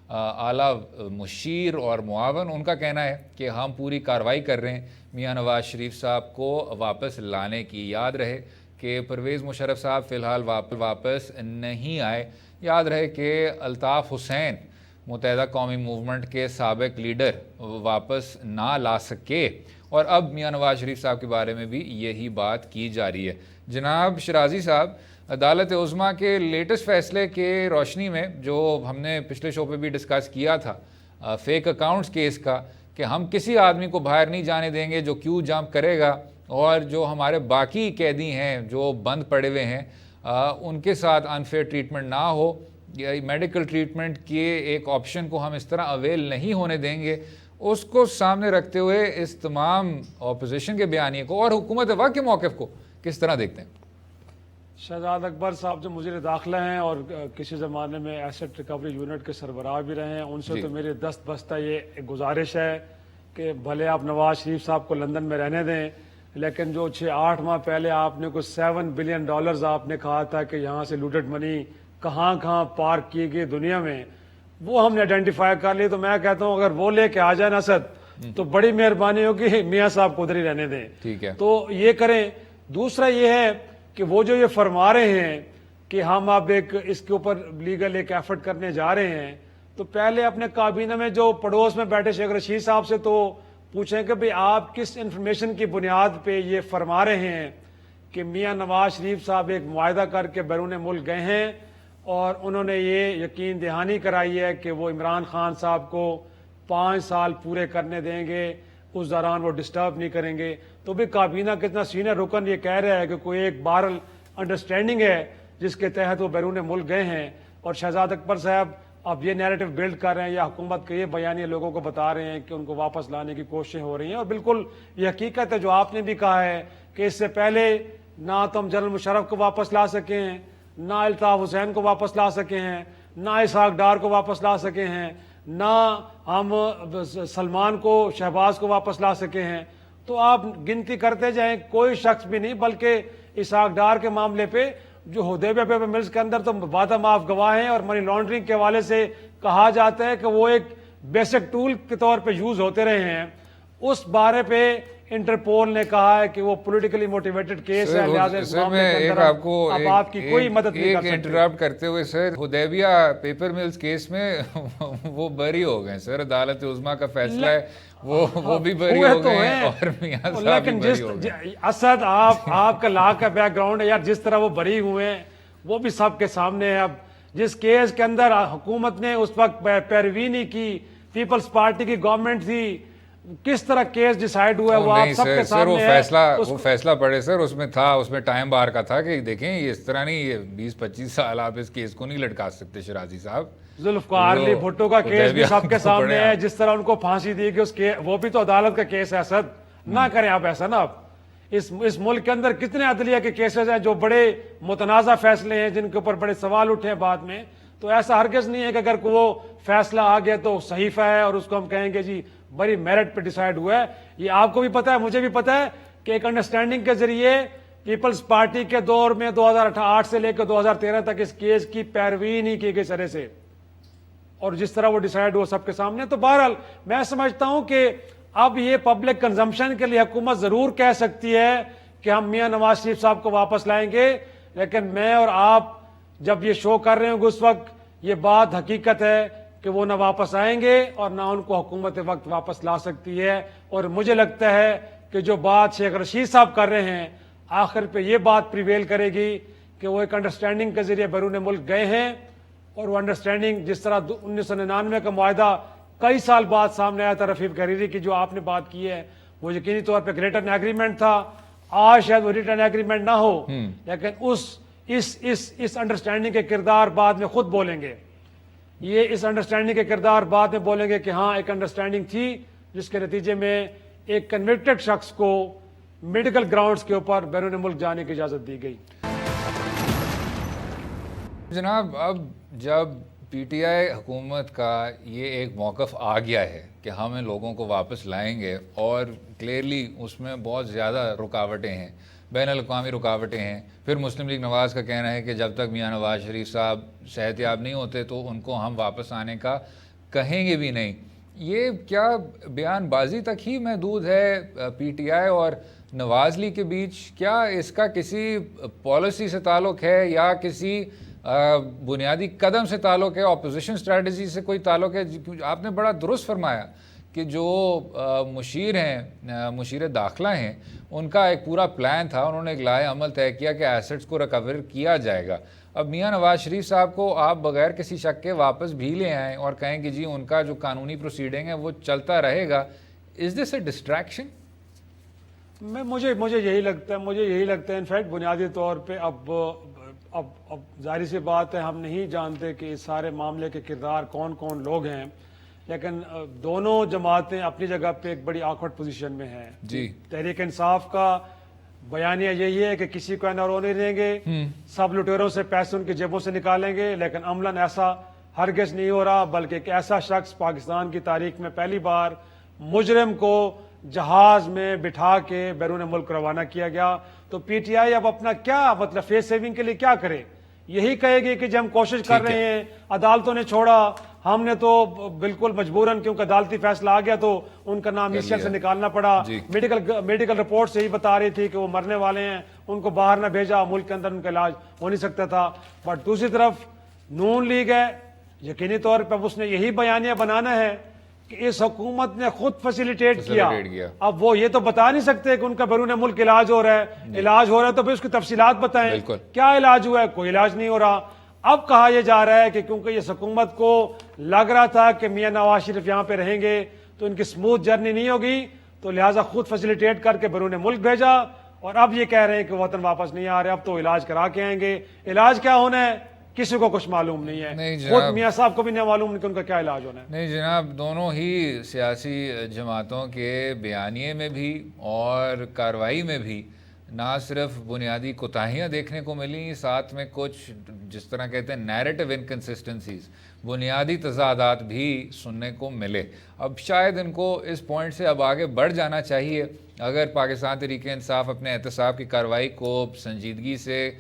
اعلیٰ مشیر اور معاون, ان کا کہنا ہے کہ ہم پوری کارروائی کر رہے ہیں میاں نواز شریف صاحب کو واپس لانے کی. یاد رہے کہ پرویز مشرف صاحب فی الحال واپس نہیں آئے. یاد رہے کہ الطاف حسین متحدہ قومی موومنٹ کے سابق لیڈر واپس نہ لا سکے, اور اب میاں نواز شریف صاحب کے بارے میں بھی یہی بات کی جا رہی ہے. جناب شرازی صاحب, عدالت عظمیٰ کے لیٹسٹ فیصلے کے روشنی میں جو ہم نے پچھلے شو پہ بھی ڈسکس کیا تھا فیک اکاؤنٹس کیس کا, کہ ہم کسی آدمی کو باہر نہیں جانے دیں گے جو کیو جمپ کرے گا, اور جو ہمارے باقی قیدی ہیں جو بند پڑے ہوئے ہیں ان کے ساتھ انفیئر ٹریٹمنٹ نہ ہو, میڈیکل ٹریٹمنٹ کے ایک آپشن کو ہم اس طرح اویل نہیں ہونے دیں گے. اس کو سامنے رکھتے ہوئے اس تمام اپوزیشن کے بیانیے کو اور حکومت وقت کے موقف کو کس طرح دیکھتے ہیں؟ شہزاد اکبر صاحب جو مزیر داخلہ ہیں اور کسی زمانے میں ایسٹ ریکوری یونٹ کے سربراہ بھی رہے ہیں, ان سے تو میری دست بستہ یہ ایک گزارش ہے کہ بھلے آپ نواز شریف صاحب کو لندن میں رہنے دیں, لیکن جو 6-8 ماہ پہلے آپ نے کچھ $7 بلین آپ نے کہا تھا کہ یہاں سے لوٹڈ منی کہاں کہاں پارک کی گئی دنیا میں, وہ ہم نے آئیڈینٹیفائی کر لی. تو میں کہتا ہوں اگر وہ لے کے آ جائے نصد تو بڑی مہربانی ہوگی, میاں صاحب کو ادھر ہی رہنے دیں. ٹھیک ہے, تو یہ کریں. دوسرا یہ ہے کہ وہ جو یہ فرما رہے ہیں کہ ہم اب ایک اس کے اوپر لیگل ایک ایفرٹ کرنے جا رہے ہیں, تو پہلے اپنے کابینہ میں جو پڑوس میں بیٹھے شیخ رشید صاحب سے تو پوچھیں کہ بھئی آپ کس انفارمیشن کی بنیاد پہ یہ فرما رہے ہیں کہ میاں نواز شریف صاحب ایک معاہدہ کر کے بیرون ملک گئے ہیں اور انہوں نے یہ یقین دہانی کرائی ہے کہ وہ عمران خان صاحب کو 5 سال پورے کرنے دیں گے, اس دوران وہ ڈسٹرب نہیں کریں گے. تو بھی کابینہ کتنا سینئر رکن یہ کہہ رہا ہے کہ کوئی ایک بہرحال انڈرسٹینڈنگ ہے جس کے تحت وہ بیرون ملک گئے ہیں. اور شہزاد اکبر صاحب اب یہ نیریٹو بلڈ کر رہے ہیں یا حکومت کے یہ بیانیے لوگوں کو بتا رہے ہیں کہ ان کو واپس لانے کی کوششیں ہو رہی ہیں, اور بالکل یہ حقیقت ہے جو آپ نے بھی کہا ہے کہ اس سے پہلے نہ تو ہم جنرل مشرف کو واپس لا سکے ہیں, نہ الطاف حسین کو واپس لا سکے ہیں, نہ اسحاق ڈار کو واپس لا سکے ہیں, نہ ہم سلمان کو شہباز کو واپس لا سکے ہیں. تو آپ گنتی کرتے جائیں, کوئی شخص بھی نہیں, بلکہ اسحاق ڈار کے معاملے پہ جو حدیبیہ پیپر ملز کے اندر تو وعدہ معاف گواہ ہیں, اور منی لانڈرنگ کے حوالے سے کہا جاتا ہے کہ وہ ایک بیسک ٹول کے طور پہ یوز ہوتے رہے ہیں. اس بارے پہ انٹرپول نے کہا ہے کہ وہ پولیٹیکلی موٹیویٹڈ کیس ہے, لہٰذا اس معاملے کے اندر اب آپ کی کوئی مدد نہیں کر سکتے. انٹرپٹ کرتے ہوئے سر, حدیبیہ پیپر ملز کیس میں وہ بری ہو گئے سر, عدالت عظمیٰ کا فیصلہ ہے وہ بھی بری ہو گئے اور میاں صاحب بھی بری ہو گئے. اسد آپ کا لا کا بیک گراؤنڈ ہے یار, جس طرح وہ بری ہوئے ہیں وہ بھی سب کے سامنے ہے. اب جس کیس کے اندر حکومت نے اس وقت پیروی نہیں کی, پیپلز پارٹی کی گورنمنٹ تھی, کس طرح کیس ڈیسائیڈ ہوا ہے وہ آپ سب کے سامنے ہے. وہ فیصلہ پڑے سر, اس میں تھا, اس میں ٹائم بار کا تھا کہ دیکھیں یہ اس طرح نہیں, یہ 20-25 سال آپ اس کیس کو نہیں لٹکا سکتے شرازی صاحب. ذوالفقار علی بھٹو کا کیس بھی سب کے سامنے ہے, جس طرح ان کو پھانسی دی گئی, وہ بھی تو عدالت کا کیس ہے. اسد نہ کریں آپ ایسا نا. آپ اس ملک کے اندر کتنے عدلیہ کے کیسز ہیں جو بڑے متنازع فیصلے ہیں, جن کے اوپر بڑے سوال اٹھے ہیں بعد میں. تو ایسا ہرگز نہیں ہے کہ اگر وہ فیصلہ آ گیا تو صحیفہ ہے اور اس کو ہم کہیں گے جی بڑی میرٹ پہ ڈیسائیڈ ہوا ہے. یہ آپ کو بھی پتا ہے, مجھے بھی پتا ہے کہ ایک انڈرسٹینڈنگ کے ذریعے پیپلز پارٹی کے دور میں 2008 سے لے کے 2013 تک اس کیس کی پیروی نہیں کی گئی سرے سے, اور جس طرح وہ ڈیسائیڈ ہوا سب کے سامنے. تو بہرحال میں سمجھتا ہوں کہ اب یہ پبلک کنزمپشن کے لیے حکومت ضرور کہہ سکتی ہے کہ ہم میاں نواز شریف صاحب کو واپس لائیں گے, لیکن میں اور آپ جب یہ شو کر رہے ہوں گے اس وقت یہ بات حقیقت ہے کہ وہ نہ واپس آئیں گے اور نہ ان کو حکومت وقت واپس لا سکتی ہے. اور مجھے لگتا ہے کہ جو بات شیخ رشید صاحب کر رہے ہیں آخر پہ یہ بات پریویل کرے گی کہ وہ ایک انڈرسٹینڈنگ کے ذریعے بیرون ملک گئے ہیں, اور وہ انڈرسٹینڈنگ جس طرح 1999 کا معاہدہ کئی سال بعد سامنے آیا تھا رفیق حریری کی جو آپ نے بات کی ہے, وہ یقینی طور پہ ریٹرن ایگریمنٹ تھا. آج شاید وہ ریٹرن ایگریمنٹ نہ ہو, لیکن اس انڈرسٹینڈنگ کے کردار بعد میں خود بولیں گے. یہ اس انڈرسٹینڈنگ کے کردار بعد میں بولیں گے کہ ہاں ایک انڈرسٹینڈنگ تھی جس کے نتیجے میں ایک کنوکٹڈ شخص کو میڈیکل گراؤنڈز کے اوپر بیرون ملک جانے کی اجازت دی گئی. جناب اب جب پی ٹی آئی حکومت کا یہ ایک موقف آ گیا ہے کہ ہم ان لوگوں کو واپس لائیں گے, اور کلیئرلی اس میں بہت زیادہ رکاوٹیں ہیں, بین الاقوامی رکاوٹیں ہیں. پھر مسلم لیگ نواز کا کہنا ہے کہ جب تک میاں نواز شریف صاحب صحت یاب نہیں ہوتے تو ان کو ہم واپس آنے کا کہیں گے بھی نہیں. یہ کیا بیان بازی تک ہی محدود ہے پی ٹی آئی اور نواز لیگ کے بیچ؟ کیا اس کا کسی پالیسی سے تعلق ہے یا کسی بنیادی قدم سے تعلق ہے, اپوزیشن اسٹریٹجی سے کوئی تعلق ہے؟ آپ نے بڑا درست فرمایا کہ جو مشیر ہیں, مشیر داخلہ ہیں, ان کا ایک پورا پلان تھا, انہوں نے ایک لائحہ عمل طے کیا کہ ایسٹس کو ریکور کیا جائے گا. اب میاں نواز شریف صاحب کو آپ بغیر کسی شک کے واپس بھی لے آئیں اور کہیں کہ جی ان کا جو قانونی پروسیڈنگ ہے وہ چلتا رہے گا. از دس اے ڈسٹریکشن؟ مجھے یہی لگتا ہے انفیکٹ بنیادی طور پہ اب ظاہر سی بات ہے ہم نہیں جانتے کہ اس سارے معاملے کے کردار کون کون لوگ ہیں, لیکن دونوں جماعتیں اپنی جگہ پہ ایک بڑی آکورڈ پوزیشن میں ہیں. جی, تحریک انصاف کا بیانیہ یہی ہے کہ کسی کو NRO نہیں دیں گے, سب لٹیروں سے پیسے ان کی جیبوں سے نکالیں گے, لیکن عملاً ایسا ہرگز نہیں ہو رہا, بلکہ ایک ایسا شخص پاکستان کی تاریخ میں پہلی بار مجرم کو جہاز میں بٹھا کے بیرون ملک روانہ کیا گیا. تو پی ٹی آئی اب اپنا کیا مطلب فیس سیونگ کے لیے کیا کرے؟ یہی کہے گی کہ جب ہم کوشش کر رہے ہیں, عدالتوں نے چھوڑا, ہم نے تو بالکل مجبوراً کیونکہ عدالتی فیصلہ آ گیا تو ان کا نام اس سے نکالنا پڑا. میڈیکل رپورٹ سے ہی بتا رہی تھی کہ وہ مرنے والے ہیں, ان کو باہر نہ بھیجا, ملک کے اندر ان کا علاج ہو نہیں سکتا تھا. بٹ دوسری طرف نون لیگ ہے, یقینی طور پر اس نے یہی بیانیہ بنانا ہے کہ اس حکومت نے خود فیسیلیٹیٹ کیا. اب وہ یہ تو بتا نہیں سکتے کہ ان کا بیرون ملک علاج ہو رہا ہے, تو پھر اس کی تفصیلات بتائیں, کیا علاج ہوا ہے؟ کوئی علاج نہیں ہو رہا. اب کہا یہ جا رہا ہے کہ کیونکہ اس حکومت کو لگ رہا تھا کہ میاں نواز شریف یہاں پہ رہیں گے تو ان کی سموتھ جرنی نہیں ہوگی, تو لہٰذا خود فیسیلیٹیٹ کر کے بیرون ملک بھیجا, اور اب یہ کہہ رہے ہیں کہ وطن واپس نہیں آ رہے, اب تو علاج کرا کے آئیں گے. علاج کیا ہونا ہے کسی کو کچھ معلوم نہیں ہے, خود میاں صاحب کو بھی نہیں معلوم کہ ان کا کیا علاج ہونا ہے. نہیں جناب, دونوں ہی سیاسی جماعتوں کے بیانیے میں بھی اور کارروائی میں بھی نہ صرف بنیادی کوتاہیاں دیکھنے کو ملی, ساتھ میں کچھ جس طرح کہتے ہیں نیریٹو انکنسسٹنسیز, بنیادی تضادات بھی سننے کو ملے. اب شاید ان کو اس پوائنٹ سے اب آگے بڑھ جانا چاہیے. اگر پاکستان تحریک انصاف اپنے احتساب کی کارروائی کو سنجیدگی سے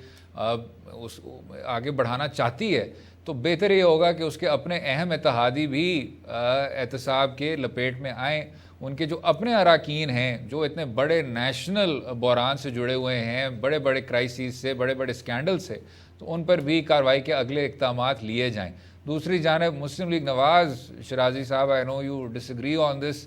آگے بڑھانا چاہتی ہے تو بہتر یہ ہوگا کہ اس کے اپنے اہم اتحادی بھی احتساب کے لپیٹ میں آئیں. ان کے جو اپنے اراکین ہیں جو اتنے بڑے نیشنل بحران سے جڑے ہوئے ہیں, بڑے بڑے کرائسس سے, بڑے بڑے سکینڈل سے, تو ان پر بھی کارروائی کے اگلے اقدامات لیے جائیں. دوسری جانب مسلم لیگ نواز, شرازی صاحب, آئی نو you dish agree on this,